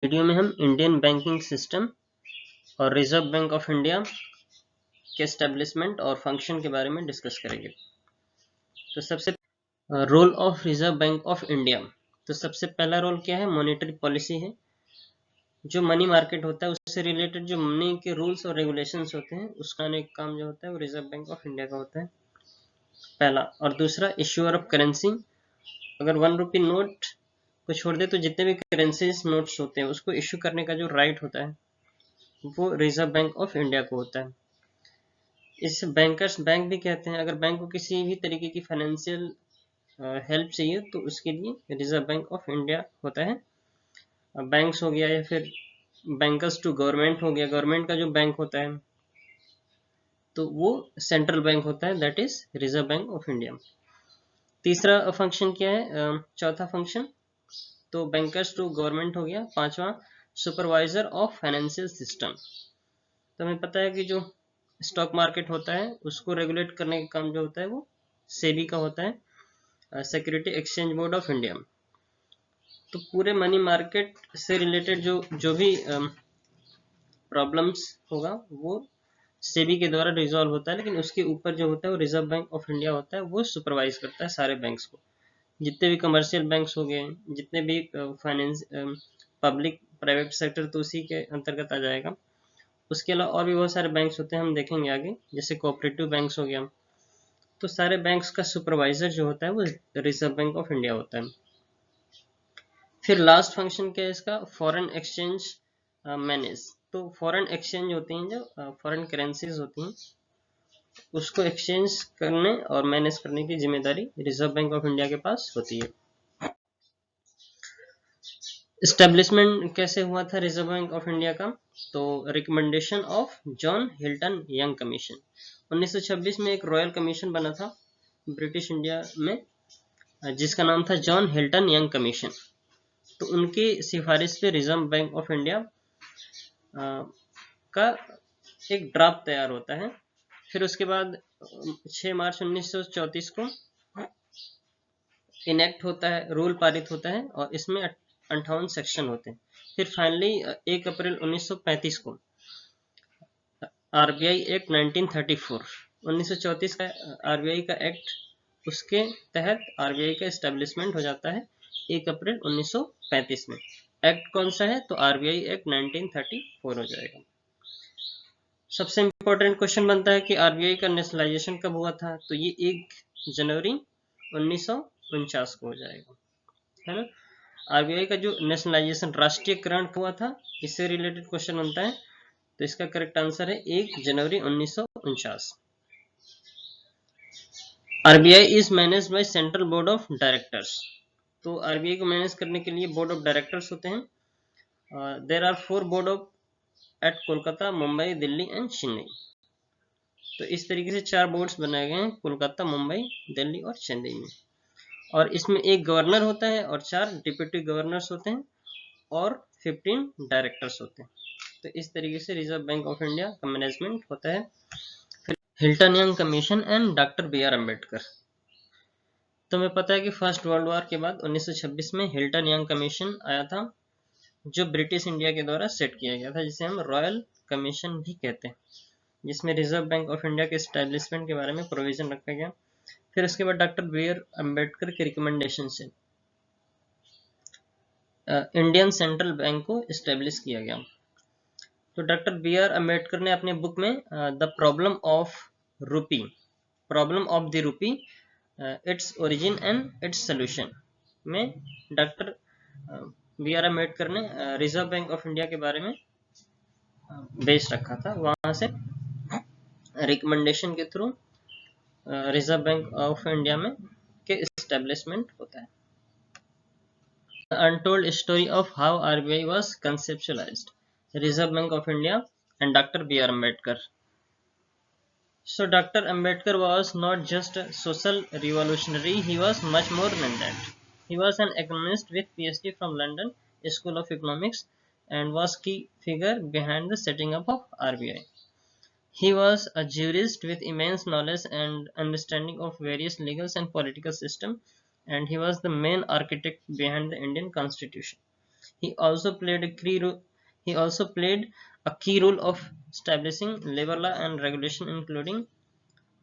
Video में हम Indian banking system और रिजर्व बैंक ऑफ इंडिया के एस्टेब्लिशमेंट और फंक्शन के बारे में डिस्कस करेंगे। तो सबसे role of reserve bank of India, तो सबसे पहला रोल क्या है? मॉनेटरी पॉलिसी है। जो मनी मार्केट होता है उससे रिलेटेड जो मनी के रूल्स और रेगुलेशंस होते हैं उसका एक काम जो होता है वो रिजर्व बैंक ऑफ इंडिया का होता है, पहला। और दूसरा, इश्यूअर ऑफ करेंसी। अगर 1 रुपी नोट को छोड़ दे तो जितने भी करेंसीज नोट्स होते हैं उसको इश्यू करने का जो राइट होता है वो रिजर्व बैंक ऑफ इंडिया को होता है। इस बैंकर्स बैंक भी कहते हैं। अगर बैंक को किसी भी तरीके की फाइनेंशियल हेल्प चाहिए तो उसके लिए रिजर्व बैंक ऑफ इंडिया होता है। बैंक्स हो गया या फिर बैंकर्स टू गवर्नमेंट हो गया, गवर्नमेंट का जो बैंक होता है तो वो सेंट्रल बैंक होता है, that is reserve bank of India. तीसरा फंक्शन क्या है? चौथा फंक्शन तो बैंकर्स टू गवर्नमेंट हो गया। पांचवा, सुपरवाइजर ऑफ फाइनेंशियल सिस्टम। तो हमें पता है कि जो स्टॉक मार्केट होता है उसको रेगुलेट करने का काम जो होता है वो सेबी का होता है, security exchange board of India. तो पूरे मनी मार्केट से रिलेटेड जो जो भी प्रॉब्लम्स होगा वो सेबी के द्वारा रिजॉल्व होता है, लेकिन उसके ऊपर जो होता है वो रिजर्व बैंक ऑफ इंडिया होता है, वो सुपरवाइज करता है सारे बैंक्स को। जितने भी कमर्शियल बैंक्स हो गए, जितने भी फाइनेंस पब्लिक प्राइवेट सेक्टर तो उसी के अंतर्गत आ जाएगा। उसके अलावा और भी बहुत सारे बैंक्स होते हैं, हम देखेंगे आगे, जैसे कोऑपरेटिव बैंक्स हो गया। तो सारे बैंक्स का सुपरवाइजर जो होता है वो रिजर्व बैंक ऑफ इंडिया होता है। फिर लास्ट फंक्शन क्या है इसका? Foreign exchange manage. तो फॉरेन एक्सचेंज होती हैं, जो फॉरेन करेंसीज होती हैं उसको एक्सचेंज करने और मैनेज करने की जिम्मेदारी रिजर्व बैंक ऑफ इंडिया के पास होती है। एस्टेब्लिशमेंट कैसे हुआ था रिजर्व बैंक ऑफ इंडिया का? तो recommendation of John Hilton Young commission. 1926 में एक रॉयल कमीशन बना था ब्रिटिश इंडिया में, जिसका नाम था जॉन हिल्टन यंग कमीशन। तो उनकी सिफारिश पे रिजर्व बैंक ऑफ इंडिया का एक ड्राफ्ट तैयार होता है। फिर उसके बाद 6 मार्च 1934 को इनेक्ट होता है, रूल पारित होता है, और इसमें 58 सेक्शन होते हैं। फिर फाइनली 1 अप्रैल 1935 को आरबीआई एक्ट 1934, 1934 का आरबीआई का एक्ट, उसके तहत आरबीआई का एस्टेब्लिशमेंट हो जाता है 1 अप्रैल 1935 में। एक्ट कौन सा है? तो आरबीआई एक्ट 1934 हो जाएगा। सबसे इंपॉर्टेंट क्वेश्चन बनता है कि आरबीआई का नेशनलाइजेशन कब हुआ था? तो ये 1 जनवरी 1949 को हो जाएगा, है ना। आरबीआई का जो नेशनलाइजेशन, राष्ट्रीयकरण हुआ था, इससे रिलेटेड क्वेश्चन बनता है, तो इसका करेक्ट आंसर है 1 जनवरी 1949। RBI is managed by central board of directors. तो आरबीआई को मैनेज करने के लिए बोर्ड ऑफ डायरेक्टर्स होते हैं। There are 4 board of at Kolkata, Mumbai, Delhi and Chennai. तो इस तरीके से 4 बोर्ड्स बनाए गए हैं कोलकाता, मुंबई, दिल्ली और चेन्नई में। और इसमें एक गवर्नर होता है और 4 डिप्टी गवर्नर्स होते हैं और 15 डायरेक्टर्स होते हैं। तो इस तरीके से रिजर्व बैंक ऑफ इंडिया का मैनेजमेंट होता है। Hilton Young commission and doctor B R Ambedkar. तो हमें पता है कि फर्स्ट वर्ल्ड वॉर के बाद 1926 में हिल्टन यंग कमीशन आया था, जो ब्रिटिश इंडिया के द्वारा सेट किया गया था, जिसे हम रॉयल कमीशन भी कहते हैं, जिसमें रिजर्व बैंक ऑफ इंडिया के एस्टेब्लिशमेंट के बारे में प्रोविजन रखा गया। फिर उसके बाद डॉक्टर बी आर अम्बेडकर के रिकमेंडेशन से इंडियन सेंट्रल बैंक को एस्टेब्लिश किया गया। तो डॉक्टर बी आर अम्बेडकर ने अपने बुक में द प्रॉब्लम ऑफ रूपी, problem of the rupee, its origin and its solution में डॉक्टर बी आर अम्बेडकर ने रिजर्व बैंक ऑफ इंडिया के बारे में बेस रखा था। वहां से रिकमेंडेशन के through reserve bank of India में के एस्टेब्लिशमेंट होता है। Untold story of how RBI was conceptualized, Reserve Bank of India and Dr. B.R. Ambedkar. So Dr. Ambedkar was not just a social revolutionary, he was much more than that. He was an economist with PhD from London School of Economics and was key figure behind the setting up of RBI. He was a jurist with immense knowledge and understanding of various legal and political systems, and he was the main architect behind the Indian Constitution. He also played a key role of establishing labor law and regulation, including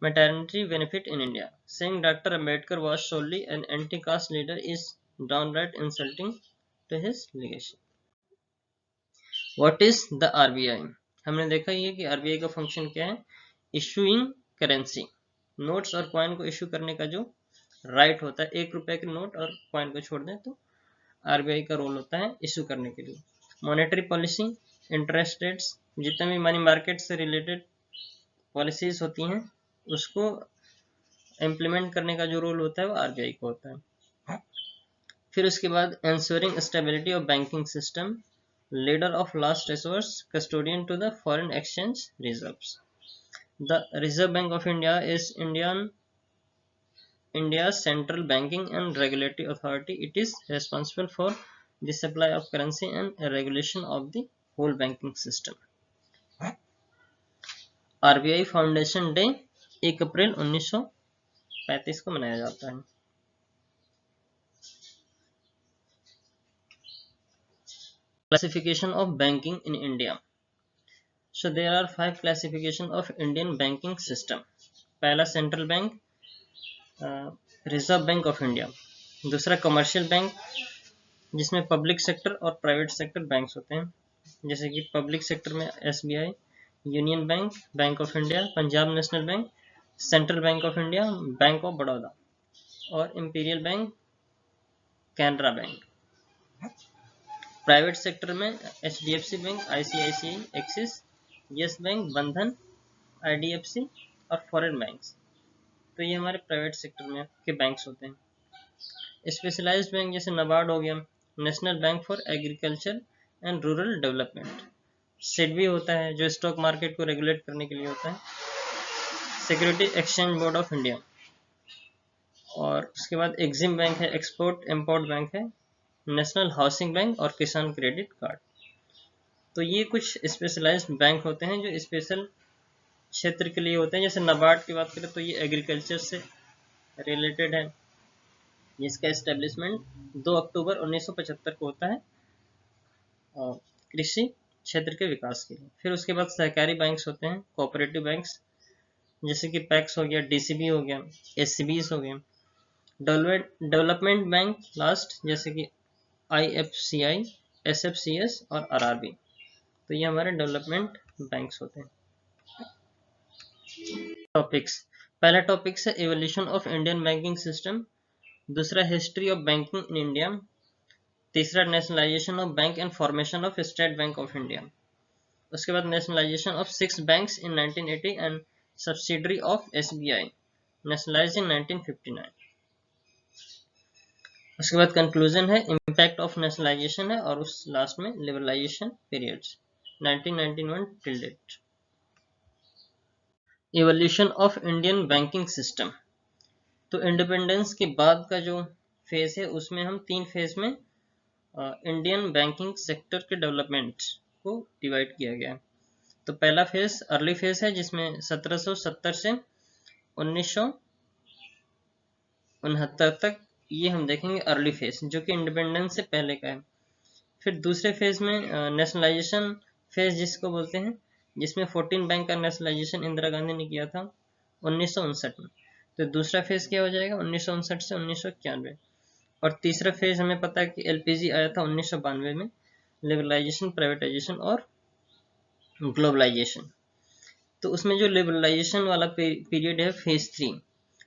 maternity benefit in India. Saying Dr. Ambedkar was solely an anti-caste leader is downright insulting to his legacy. What is the RBI? हमने देखा ही है कि RBI का function क्या है, issuing currency, notes और coin को issue करने का जो राइट होता है, 1 रुपए के नोट और कॉइन को छोड़ दें तो RBI का रोल होता है इशू करने के लिए। मॉनेटरी पॉलिसी, इंटरेस्ट रेट्स, जितने भी मनी मार्केट से रिलेटेड पॉलिसीज होती हैं उसको इम्प्लीमेंट करने का जो रोल होता है वो RBI को होता है। फिर उसके बाद ensuring stability of banking system, leader of last resort, custodian to the foreign exchange reserves. The Reserve Bank of India is India's central banking and regulatory authority. It is responsible for the supply of currency and regulation of the whole banking system. RBI foundation day 1 अप्रैल 1935 को मनाया जाता है। Classification of banking in India. So there are 5 classification of Indian banking system. पहला central bank, reserve bank of India. दूसरा commercial bank, जिसमें public sector और private sector banks होते हैं, जैसे कि पब्लिक सेक्टर में SBI, union bank, bank of India, Punjab national bank, central bank of India, bank of Baroda और imperial bank, Canara bank. Private sector में HDFC bank, ICICI, axis, yes bank, Bandhan, IDFC और foreign banks. तो ये हमारे प्राइवेट सेक्टर में के banks होते हैं। स्पेशलाइज्ड बैंक जैसे नाबार्ड हो गया, national bank for agriculture and rural development. SEDBI होता है जो स्टॉक मार्केट को रेगुलेट करने के लिए होता है। Security exchange board of India. और उसके बाद एक्सिम बैंक है, एक्सपोर्ट इम्पोर्ट बैंक है, नेशनल हाउसिंग बैंक और किसान क्रेडिट कार्ड। तो ये कुछ स्पेशलाइज्ड बैंक होते हैं जो स्पेशल क्षेत्र के लिए होते हैं। जैसे नाबार्ड की बात करें तो ये एग्रीकल्चर से रिलेटेड है, जिसका एस्टेब्लिशमेंट 2 अक्टूबर 1975 को होता है कृषि क्षेत्र के विकास के लिए। फिर उसके बाद सहकारी बैंक्स होते हैं, कोऑपरेटिव बैंक्स जैसे कि पैक्स हो गया, DCB हो गया, SCBs हो गए। डेवलपमेंट बैंक लास्ट, जैसे कि IFCI, SFCS और RRB। तो ये हमारे डेवलपमेंट बैंक्स होते हैं। टॉपिक्स, पहला टॉपिक है evolution of Indian banking system, दूसरा history of banking in India, तीसरा nationalisation of bank and formation of state bank of India. उसके बाद nationalisation of 6 banks in 1980 and subsidiary of SBI nationalised in 1959। उसके बाद conclusion है, impact of nationalisation है, और उस लास्ट में liberalisation periods 1991 till date. Evolution of Indian banking system. तो इंडिपेंडेंस के बाद का जो फेज है उसमें हम 3 फेज में इंडियन बैंकिंग सेक्टर के डेवलपमेंट को डिवाइड किया गया है। तो पहला फेज अर्ली फेज है जिसमें 1770 से 1969 तक ये हम देखेंगे अर्ली फेज, जो कि इंडिपेंडेंस से पहले का है। फिर दूसरे फेज में नेशनलाइजेशन फेज जिसको बोलते हैं, जिसमें 14 बैंक का नेशनलाइजेशन इंदिरा गांधी ने किया था 1959 में। तो दूसरा फेज क्या हो जाएगा 1959 से 1991। और तीसरा फेज हमें पता है कि LPG आया था 1992 में, लिबरलाइजेशन, प्राइवेटाइजेशन और ग्लोबलाइजेशन। तो उसमें जो लिबरलाइजेशन वाला पीरियड है फेज 3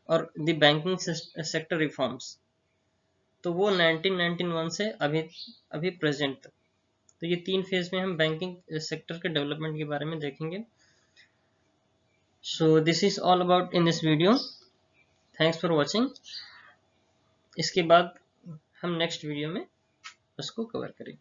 और द बैंकिंग सेक्टर रिफॉर्म्स, तो वो 1991 से अभी प्रेजेंट तक। तो ये 3 फेज में हम बैंकिंग सेक्टर के डेवलपमेंट के बारे में देखेंगे। So this is all about in this video, thanks for watching. इसके बाद हम नेक्स्ट वीडियो में उसको कवर करेंगे।